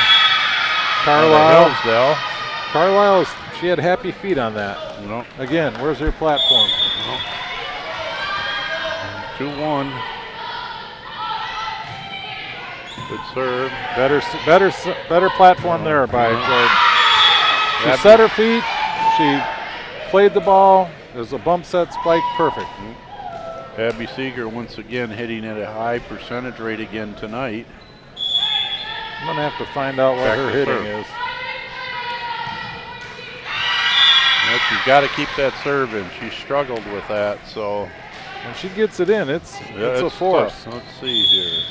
Carlisle, she had happy feet on that. No. Again, where's her platform? No. 2-1. Good serve. Better platform there by Jordan. She set her feet. She played the ball. There's a bump set spike. Perfect. Abby Seeger once again hitting at a high percentage rate again tonight. I'm going to have to find out what her hitting is. She's got to keep that serve in. She struggled with that, so. When she gets it in, it's a force. Tough. Let's see here.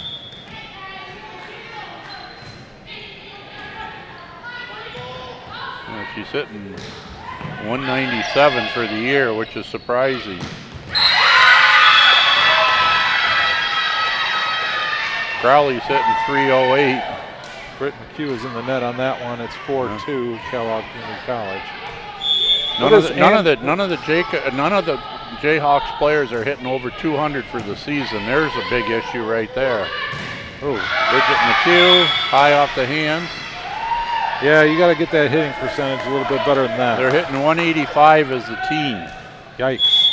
She's hitting 197 for the year, which is surprising. Crowley's hitting 308. Britt McHugh is in the net on that one. It's 4-2 Kellogg Community College. None of the Jayhawks players are hitting over 200 for the season. There's a big issue right there. Oh, Bridget McHugh, high off the hands. Yeah, you got to get that hitting percentage a little bit better than that. They're hitting 185 as a team. Yikes.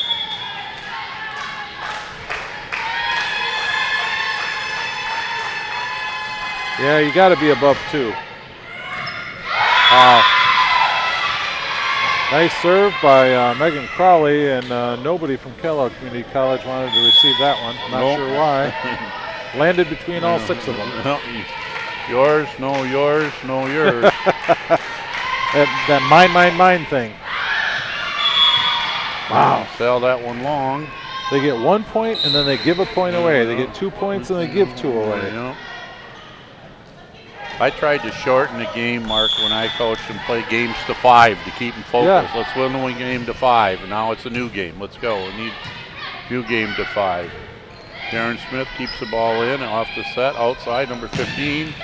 Yeah, you got to be above 2. Nice serve by Megan Crowley, and nobody from Kellogg Community College wanted to receive that one. Not sure why. Landed between all 6 of them. Yours, no yours, no yours. that mine thing. Wow. Sell that one long. They get 1 point and then they give a point away. They get 2 points and they give 2 away. Yeah. I tried to shorten the game, Mark, when I coached and play games to 5 to keep them focused. Yeah. Let's win the one game to 5. And now it's a new game. Let's go. We need a new game to 5. Darren Smith keeps the ball in off the set, outside, number 15.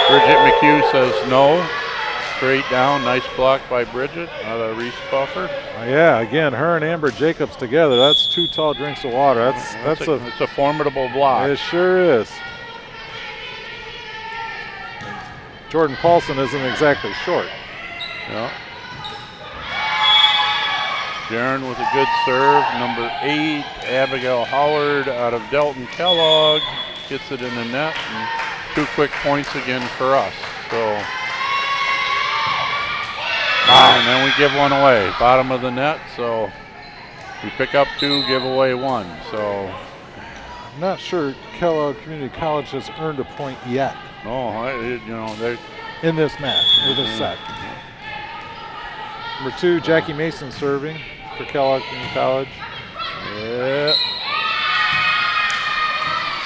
Bridget McHugh says no. Straight down, nice block by Bridget out of Reese Buffer. Yeah, again, her and Amber Jacobs together, that's 2 tall drinks of water. That's a formidable block. It sure is. Jordan Paulson isn't exactly short. Yeah. Darren with a good serve. Number 8, Abigail Howard out of Delton Kellogg gets it in the net, and 2 quick points again for us. So, and then we give one away, bottom of the net. So we pick up 2, give away 1. So I'm not sure Kellogg Community College has earned a point yet. No, they're in this match or this set. Number 2, Jackie Mason serving for Kellogg Community College. Yeah.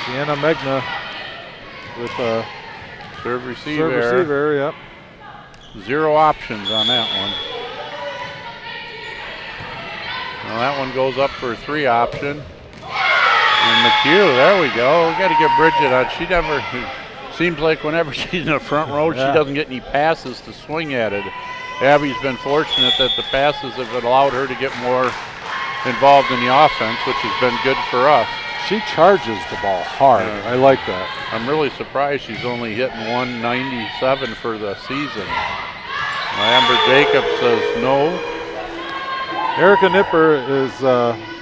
Sienna Megna with a serve receive receiver, yep. 0 options on that one. Well, that one goes up for a 3 option. And McHugh, there we go. We got to get Bridget on. She never, seems like whenever she's in the front row, she doesn't get any passes to swing at it. Abby's been fortunate that the passes have allowed her to get more involved in the offense, which has been good for us. She charges the ball hard. I like that. I'm really surprised she's only hitting 197 for the season. Amber Jacobs says no. Erica Nipper is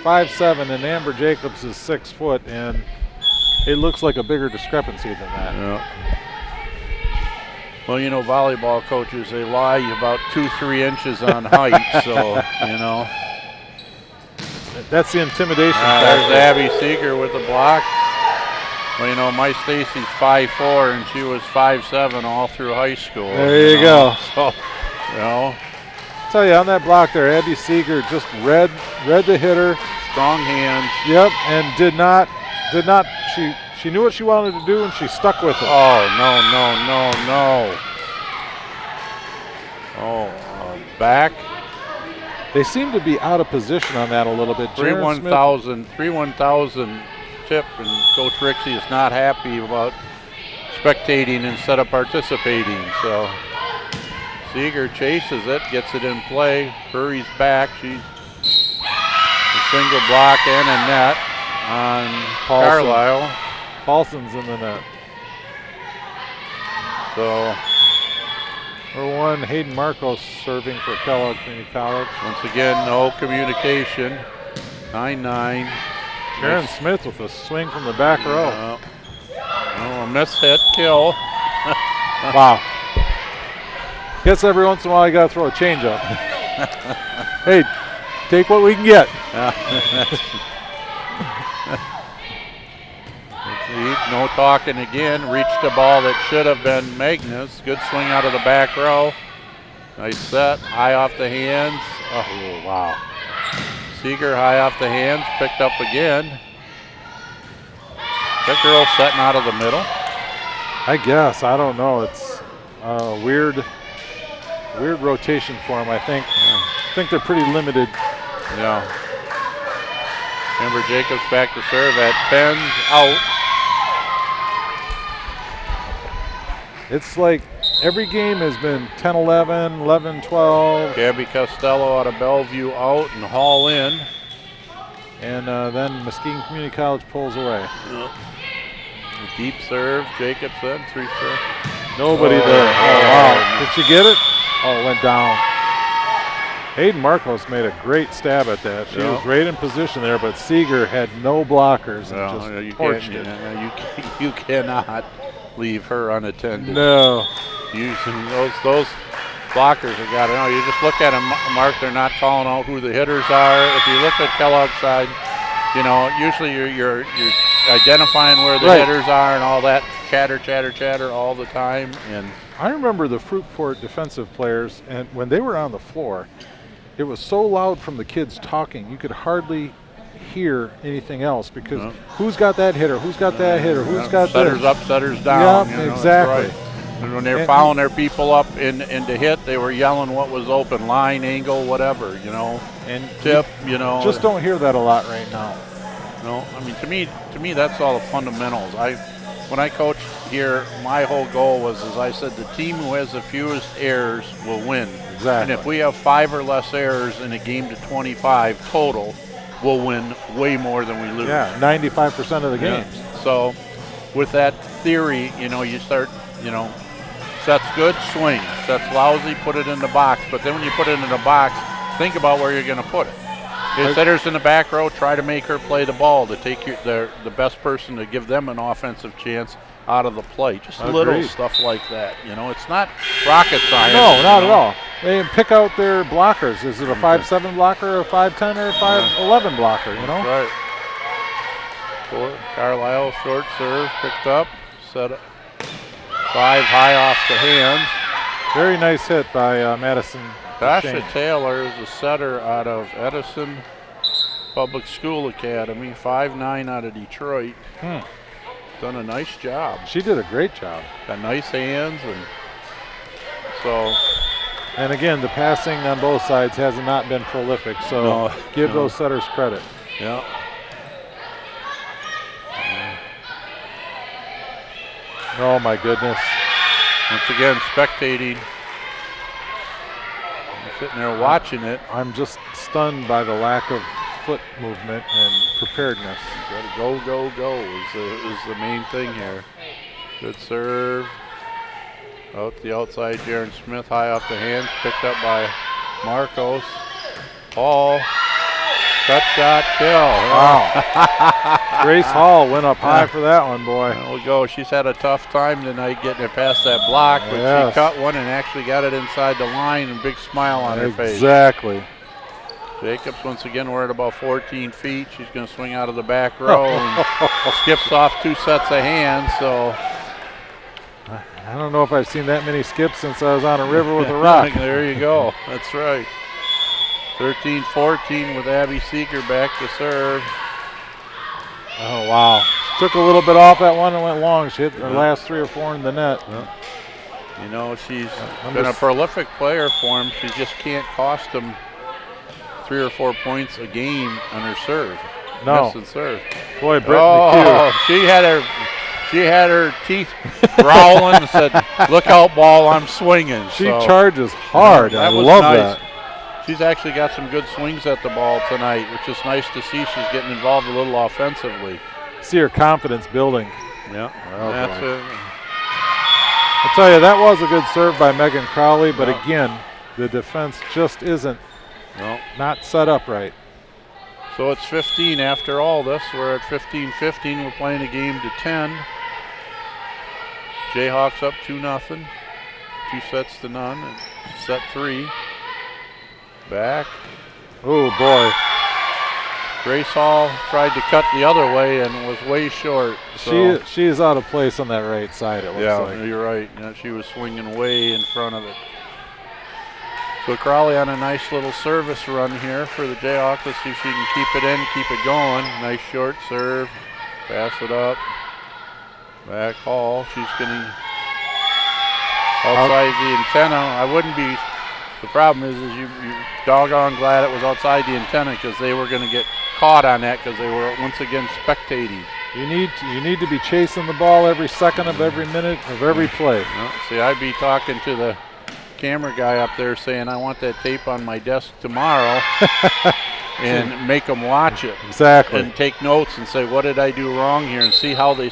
5'7", and Amber Jacobs is 6 foot, and it looks like a bigger discrepancy than that. Yeah. Well, volleyball coaches, they lie about 2-3 inches on height, so, That's the intimidation. There's Abby Seeger with the block. Well, my Stacy's 5'4", and she was 5'7" all through high school. There you go. So, I'll tell you, on that block there, Abby Seeger just read the hitter. Strong hands. Yep, and did not. She knew what she wanted to do, and she stuck with it. Oh, no. Oh, back. They seem to be out of position on that a little bit. 3-1,000 tip, and Coach Rixey is not happy about spectating instead of participating. So Seeger chases it, gets it in play, hurries back. She's a single block and a net on Carlisle. Paulson's in the net. So number 1, Hayden Marcos serving for Kellogg Community College. Once again, no communication. 9-9. Sharon Smith with a swing from the back row. A miss hit, kill. Wow. Guess every once in a while you got to throw a changeup. Hey, take what we can get. No talking again. Reached a ball that should have been Magnus. Good swing out of the back row. Nice set. High off the hands. Oh, wow. Seeger high off the hands. Picked up again. That girl setting out of the middle. I guess. I don't know. It's weird. Weird rotation for them, I think. I think they're pretty limited. Yeah. Remember, Jacobs back to serve at 10, out. It's like every game has been 10-11, 11-12. Gabby Costello out of Bellevue out and Hall in. And then Muskegon Community College pulls away. Yep. Deep serve, Jacobs then, 3 serve. Nobody there. Oh, wow. Did she get it? Oh, it went down. Hayden Marcos made a great stab at that. She was right in position there, but Seeger had no blockers and just torched it. You cannot leave her unattended. No. Using those blockers have got to know. You just look at them, Mark, they're not calling out who the hitters are. If you look at Kellogg's side, you know, usually you're identifying where the hitters are and all that chatter all the time. And I remember the Fruitport defensive players, and when they were on the floor, it was so loud from the kids talking, you could hardly hear anything else because who's got that hitter? Who's got that hitter? Who's got setters this? up, setters down. Yep, you know, exactly. Right. And when they're fouling their people up in to hit, they were yelling what was open, line, angle, whatever, you know, and tip, you know. Just don't hear that a lot right now. No, I mean, to me, that's all the fundamentals. When I coached here, my whole goal was, as I said, the team who has the fewest errors will win. Exactly. And if we have 5 or less errors in a game to 25 total, we'll win way more than we lose. Yeah, 95% of the games. Yeah. So with that theory, you know, you start, you know, sets good, swing. Sets lousy, put it in the box. But then when you put it in the box, think about where you're going to put it. If hitters in the back row, try to make her play the ball to take the best person to give them an offensive chance out of the plate. Just little stuff like that. You know, it's not rocket science. No, not at all. They pick out their blockers. Is it a 5'7" blocker, or a 5'10", or a 5'11" blocker, you know? That's right. Carlisle, short serve, picked up, set up. 5 high off the hands. Very nice hit by Madison. Tasha Taylor is a setter out of Edison Public School Academy, 5'9" out of Detroit. Done a nice job. She did a great job. Got nice hands, and so. And again, the passing on both sides has not been prolific, so give those setters credit. Yeah. Oh my goodness. Once again, spectating. I'm sitting there watching it. I'm just stunned by the lack of foot movement and preparedness. Got to go is the main thing here. Good serve. Out the outside, Jaron Smith high off the hands, picked up by Marcos. Hall. Cut shot, kill. Wow. Grace Hall went up high for that one, boy. There we go. She's had a tough time tonight getting it past that block, but she cut one and actually got it inside the line, and big smile on her face. Exactly. Jacobs once again, we're at about 14 feet. She's going to swing out of the back row and skips off 2 sets of hands. So I don't know if I've seen that many skips since I was on a river with a rock. There you go. That's right. 13-14 with Abby Seeger back to serve. Oh, wow. She took a little bit off that one and went long. She hit her last 3 or 4 in the net. You know, she's been a prolific player for him. She just can't cost him 3 or 4 points a game on her serve. No. Missing serve. Boy, Brittany She had her teeth growling and said, "Look out, ball, I'm swinging." She charges hard. I love that. She's actually got some good swings at the ball tonight, which is nice to see. She's getting involved a little offensively. See her confidence building. Yeah, that's it. I'll tell you, that was a good serve by Megan Crowley, but again, the defense just isn't not set up right. So it's 15 after all this. We're at 15-15. We're playing a game to 10. Jayhawks up 2-0. 2 sets to none. And set 3. Back. Oh, boy. Grace Hall tried to cut the other way and was way short. So. She is out of place on that right side, it looks like. Yeah, you're right. Yeah, she was swinging way in front of it. So Crowley on a nice little service run here for the Jayhawks. Let's see if she can keep it in, keep it going. Nice short serve. Pass it up. Back Hall. She's getting outside the antenna. I wouldn't be The problem is you doggone glad it was outside the antenna because they were going to get caught on that because they were once again spectating. You need to be chasing the ball every second of every minute of every play. Well, see, I'd be talking to the camera guy up there saying I want that tape on my desk tomorrow and make them watch it. Exactly. And take notes and say, what did I do wrong here, and see how they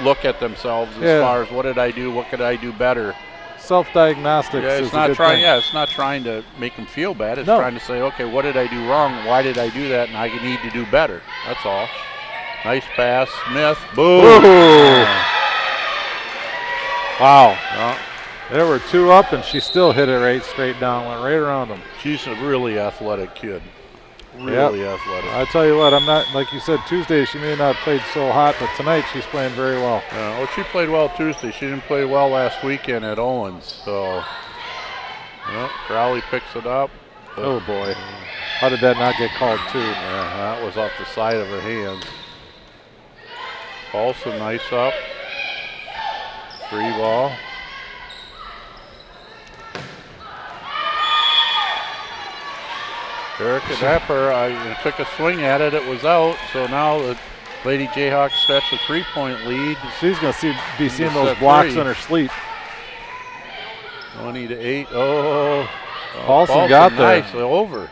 look at themselves as far as what did I do, what could I do better. Self-diagnostics it's is not a good trying. thing. Yeah, it's not trying to make them feel bad. It's trying to say, okay, what did I do wrong? Why did I do that? And I need to do better. That's all. Nice pass, Smith. Boom. Wow. Well, there were 2 up, and she still hit it right straight down, went right around them. She's a really athletic kid. Really athletic. I tell you what, I'm not, like you said, Tuesday she may not have played so hot, but tonight she's playing very well. Well, she played well Tuesday. She didn't play well last weekend at Owens. So, Crowley picks it up. Oh, boy. How did that not get called, too? Yeah, that was off the side of her hands. Paulson, nice up. Free ball. Erica Dapper took a swing at it. It was out. So now the Lady Jayhawks stretch a 3-point lead. She's going to be seeing those blocks in her sleep. 20-8. Oh, Paulson got there. Nice over.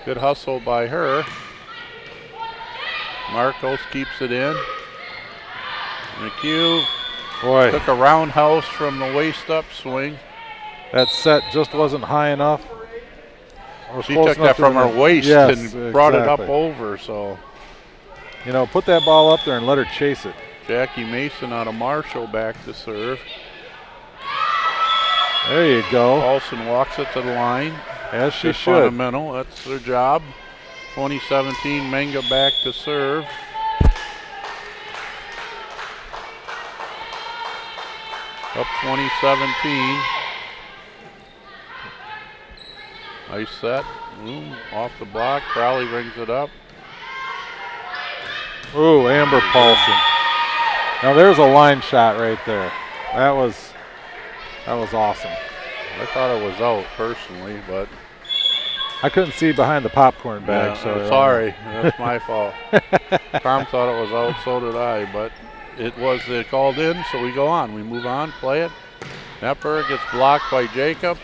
Good hustle by her. Marcos keeps it in. McHugh took a roundhouse from the waist up swing. That set just wasn't high enough. She took that from her waist and brought it up over. So, put that ball up there and let her chase it. Jackie Mason out of Marshall back to serve. There you go. Paulson walks it to the line. As she should. Fundamental. That's their job. 2017, Menga back to serve. Up 2017. Nice set. Off the block. Crowley brings it up. Ooh, Amber Paulson. Now there's a line shot right there. That was awesome. I thought it was out personally, but I couldn't see behind the popcorn bag. So sorry, that's my fault. Tom thought it was out, so did I, but it was called in, so we go on. We move on, play it. Nepper gets blocked by Jacobs.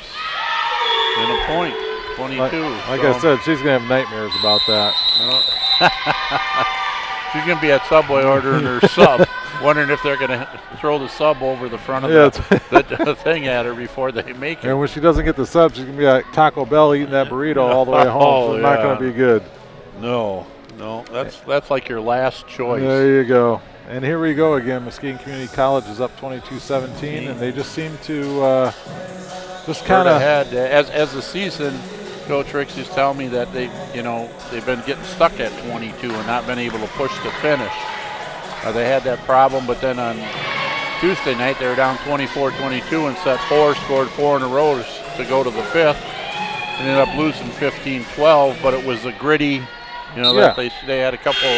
And a point, 22. Like I said, she's going to have nightmares about that. She's going to be at Subway ordering her sub, wondering if they're going to throw the sub over the front of the thing at her before they make it. And when she doesn't get the sub, she's going to be at Taco Bell eating that burrito all the way home. So it's not going to be good. No, that's like your last choice. There you go. And here we go again. Muskegon Community College is up 22-17, and they just seem to just kind of ahead. As the season, Coach Rixey's telling me that they've been getting stuck at 22 and not been able to push to finish. They had that problem, but then on Tuesday night they were down 24-22 and set 4, scored 4 in a row to go to the 5th. Ended up losing 15-12, but it was a gritty. That they had a couple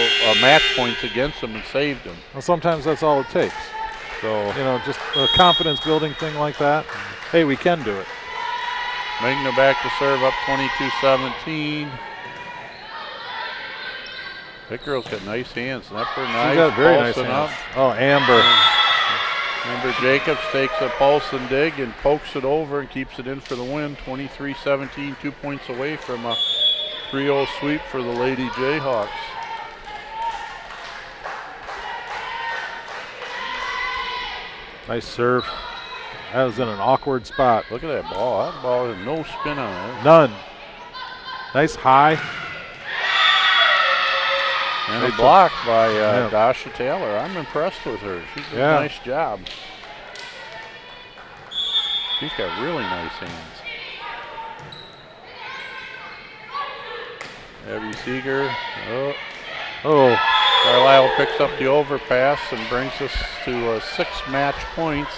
match points against them and saved them. Well, sometimes that's all it takes. So just a confidence building thing like that. Hey, we can do it. Magna back to serve up 22-17. That girl's got nice hands. Nepper nice. She's got very nice hands. Oh, Amber. Amber Jacobs takes a pulse and dig and pokes it over and keeps it in for the win. 23-17, 2 points away from a 3-0 sweep for the Lady Jayhawks. Nice serve. That was in an awkward spot. Look at that ball. That ball has no spin on it. None. Nice high. And a block by Dasha Taylor. I'm impressed with her. She did a nice job. She's got really nice hands. Abby Seeger. Oh. Carlisle picks up the overpass and brings us to 6 match points.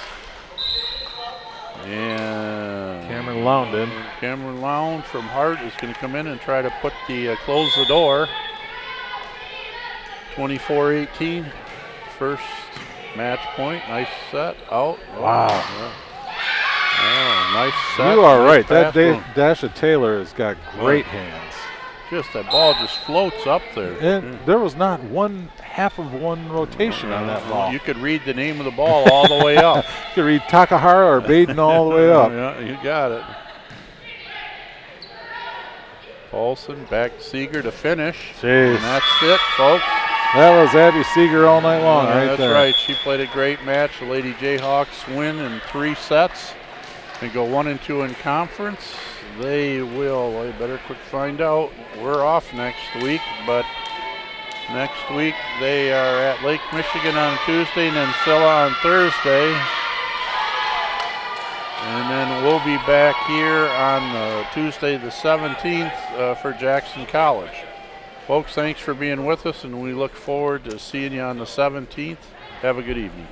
And Cameron Lound from Hart is going to come in and try to put close the door. 24-18, first match point. Nice set out. Wow. Oh, Nice set. You are nice right. That pass. Dasha Taylor has got great hands. Just that ball just floats up there. And there was not one half of one rotation on that ball. You could read the name of the ball all the way up. You could read Takahara or Baden all the way up. Yeah, you got it. Paulson back to Seeger to finish. Jeez. And that's it, folks. That was Abby Seeger all night long right that's there. That's right. She played a great match. The Lady Jayhawks win in 3 sets. They go 1-2 in conference. They better quick find out. We're off next week, but next week they are at Lake Michigan on Tuesday and then Scylla on Thursday. And then we'll be back here on Tuesday the 17th for Jackson College. Folks, thanks for being with us, and we look forward to seeing you on the 17th. Have a good evening.